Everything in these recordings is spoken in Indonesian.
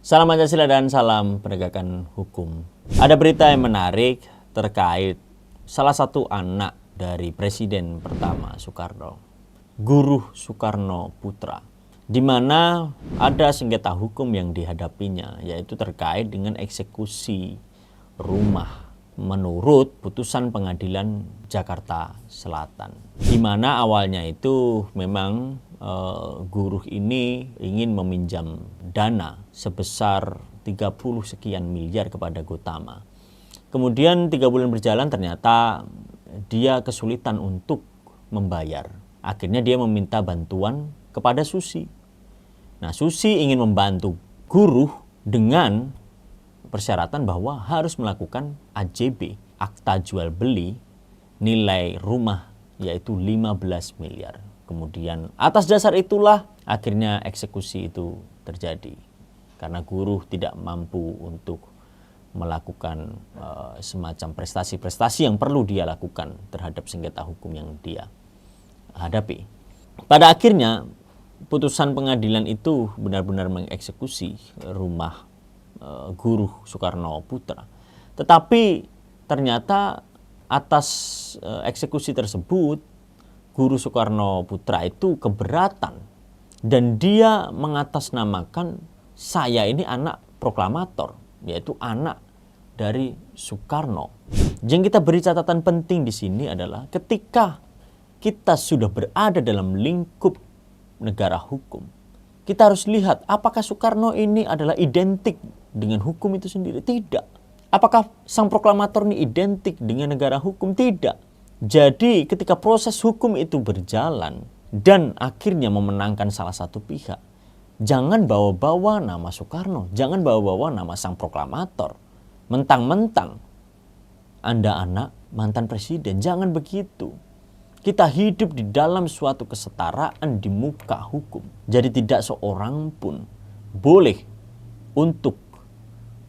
Salam Pancasila dan salam penegakan hukum. Ada berita yang menarik terkait salah satu anak dari Presiden pertama Soekarno, Guru Soekarno Putra, di mana ada sengketa hukum yang dihadapinya, yaitu terkait dengan eksekusi rumah menurut putusan Pengadilan Jakarta Selatan, di mana awalnya itu memang guru ini ingin meminjam dana sebesar 30 sekian miliar kepada Gotama. Kemudian 3 bulan berjalan ternyata dia kesulitan untuk membayar. Akhirnya dia meminta bantuan kepada Susi. Nah, Susi ingin membantu guru dengan persyaratan bahwa harus melakukan AJB, akta jual beli, nilai rumah yaitu 15 miliar. Kemudian atas dasar itulah akhirnya eksekusi itu terjadi. Karena guru tidak mampu untuk melakukan semacam prestasi-prestasi yang perlu dia lakukan terhadap sengketa hukum yang dia hadapi. Pada akhirnya putusan pengadilan itu benar-benar mengeksekusi rumah Guru Soekarno Putra. Tetapi ternyata atas eksekusi tersebut Guru Soekarno Putra itu keberatan dan dia mengatasnamakan saya ini anak proklamator, yaitu anak dari Soekarno. Yang kita beri catatan penting di sini adalah ketika kita sudah berada dalam lingkup negara hukum, kita harus lihat apakah Soekarno ini adalah identik dengan hukum itu sendiri? Tidak. Apakah sang proklamator ini identik dengan negara hukum? Tidak. Jadi ketika proses hukum itu berjalan dan akhirnya memenangkan salah satu pihak, jangan bawa-bawa nama Soekarno, jangan bawa-bawa nama sang proklamator. Mentang-mentang Anda anak mantan presiden, jangan begitu. Kita hidup di dalam suatu kesetaraan di muka hukum. Jadi tidak seorang pun boleh untuk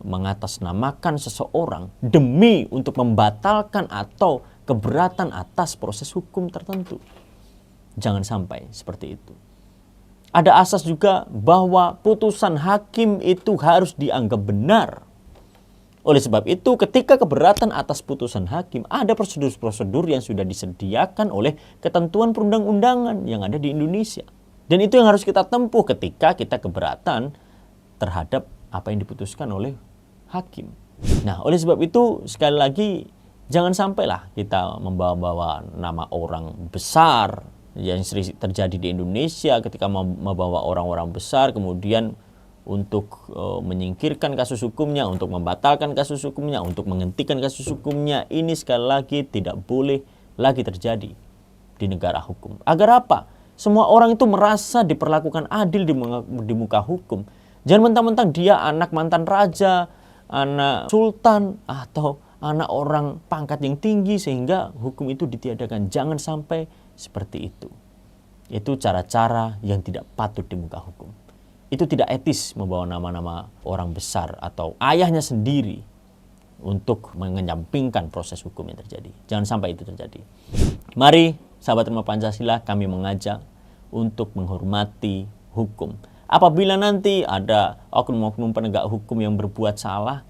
mengatasnamakan seseorang demi untuk membatalkan atau keberatan atas proses hukum tertentu. Jangan sampai seperti itu. Ada asas juga bahwa putusan hakim itu harus dianggap benar. Oleh sebab itu, ketika keberatan atas putusan hakim, ada prosedur-prosedur yang sudah disediakan oleh ketentuan perundang-undangan yang ada di Indonesia. Dan itu yang harus kita tempuh ketika kita keberatan terhadap apa yang diputuskan oleh hakim. Nah, oleh sebab itu, sekali lagi, jangan sampailah kita membawa-bawa nama orang besar yang sering terjadi di Indonesia ketika membawa orang-orang besar kemudian untuk menyingkirkan kasus hukumnya, untuk membatalkan kasus hukumnya, untuk menghentikan kasus hukumnya. Ini sekali lagi tidak boleh lagi terjadi di negara hukum. Agar apa? Semua orang itu merasa diperlakukan adil di muka hukum. Jangan mentang-mentang dia anak mantan raja, anak sultan, atau anak orang pangkat yang tinggi sehingga hukum itu ditiadakan. Jangan sampai seperti itu. Itu cara-cara yang tidak patut di muka hukum. Itu tidak etis membawa nama-nama orang besar atau ayahnya sendiri untuk menyampingkan proses hukum yang terjadi. Jangan sampai itu terjadi. Mari sahabat Rumah Pancasila, kami mengajak untuk menghormati hukum. Apabila nanti ada oknum-oknum penegak hukum yang berbuat salah,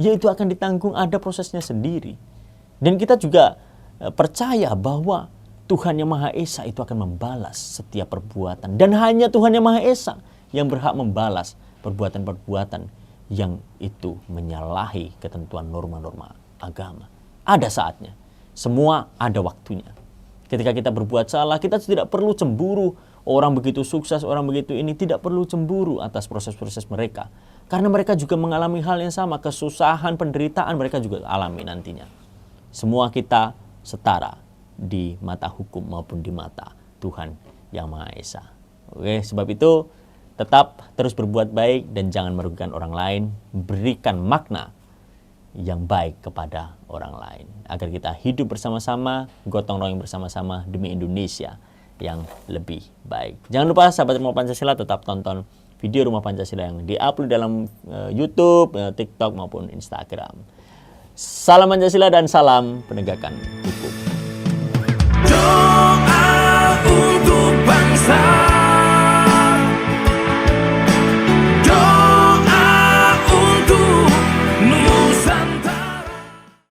ya itu akan ditanggung, ada prosesnya sendiri. Dan kita juga percaya bahwa Tuhan Yang Maha Esa itu akan membalas setiap perbuatan. Dan hanya Tuhan Yang Maha Esa yang berhak membalas perbuatan-perbuatan yang itu menyalahi ketentuan norma-norma agama. Ada saatnya. Semua ada waktunya. Ketika kita berbuat salah, kita tidak perlu cemburu. Orang begitu sukses, orang begitu ini, tidak perlu cemburu atas proses-proses mereka. Karena mereka juga mengalami hal yang sama. Kesusahan, penderitaan mereka juga alami nantinya. Semua kita setara di mata hukum maupun di mata Tuhan Yang Maha Esa. Oke, sebab itu tetap terus berbuat baik dan jangan merugikan orang lain. Berikan makna yang baik kepada orang lain. Agar kita hidup bersama-sama, gotong royong bersama-sama demi Indonesia yang lebih baik. Jangan lupa sahabat Rumah Pancasila tetap tonton video Rumah Pancasila yang diupload dalam YouTube, TikTok maupun Instagram. Salam Pancasila dan salam penegakan